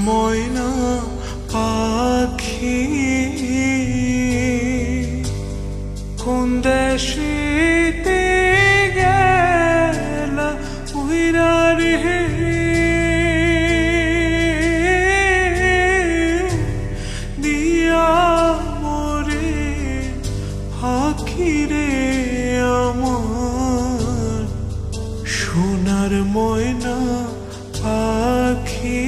ময়না পাখি কোন দেশেতে গেলা উইরা রে দিয়া মোরে পাখি রে আমার সোনার ময়না পাখি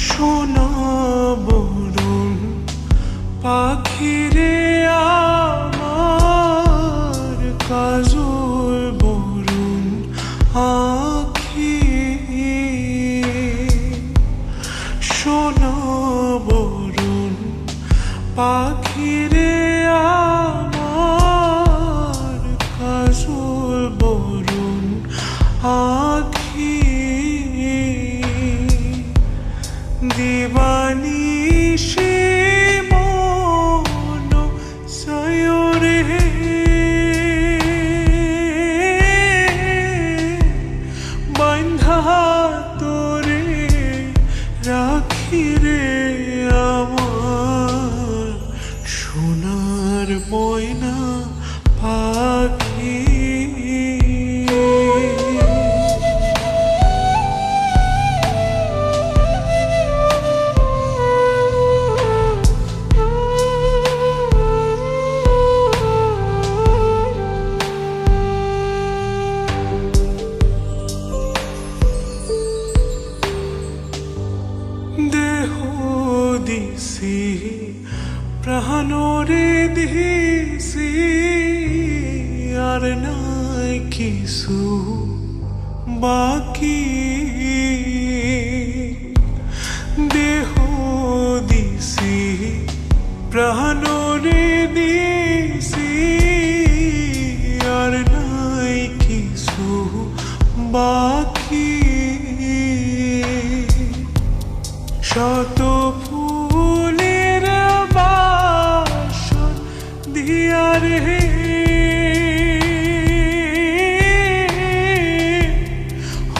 সোনা বরুণ পাখিরে আমার কাজল বরুণ আখি সোনা বরুণ পাখিরে আমার কাজল বরুণ আখি দিবানিশি মন সয়রে বান্ধা তোরে রাখি রে আমার সোনার ময়না পাখি দেহ দিছি প্রাণরে দিছি আর নাই কিছু বাকি দেহ দিছি প্রাণরে দিছি আর নাই কিছু বাকি শত ফুলের বাসন দিয়া রে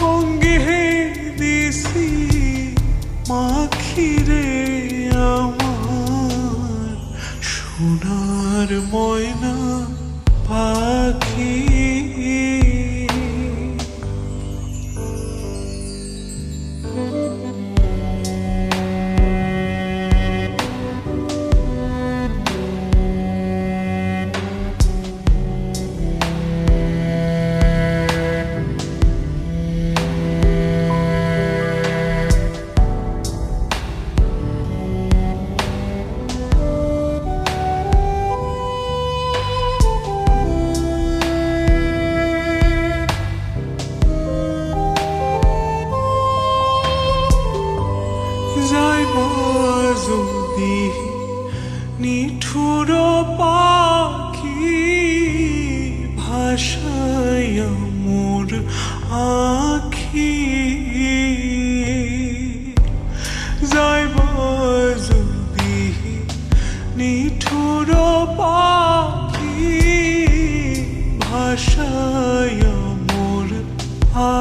অঙ্গে দিছি মাখি রে আমার সোনার ময়না পাখি যদি নিঠুর পাখি ভাষায় মোর আখি যাইব যদি নিঠুর পাখি ভাষায় মোর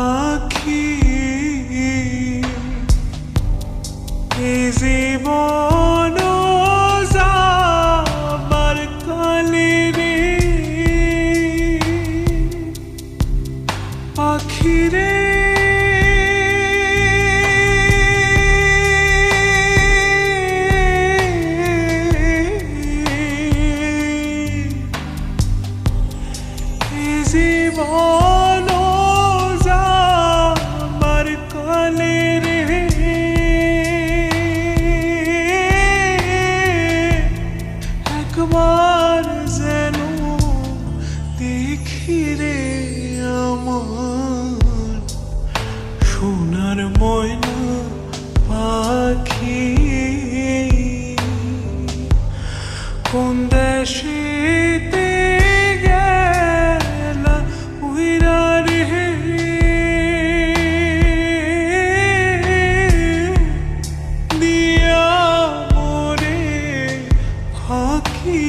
আখি জীবন যাবার কালে রে পাখি রে জীবন যাবার কালে রে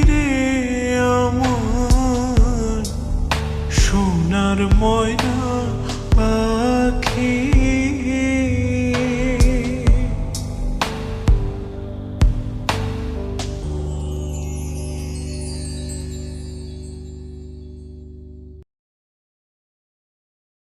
রে আমার সোনার ময়না পাখি।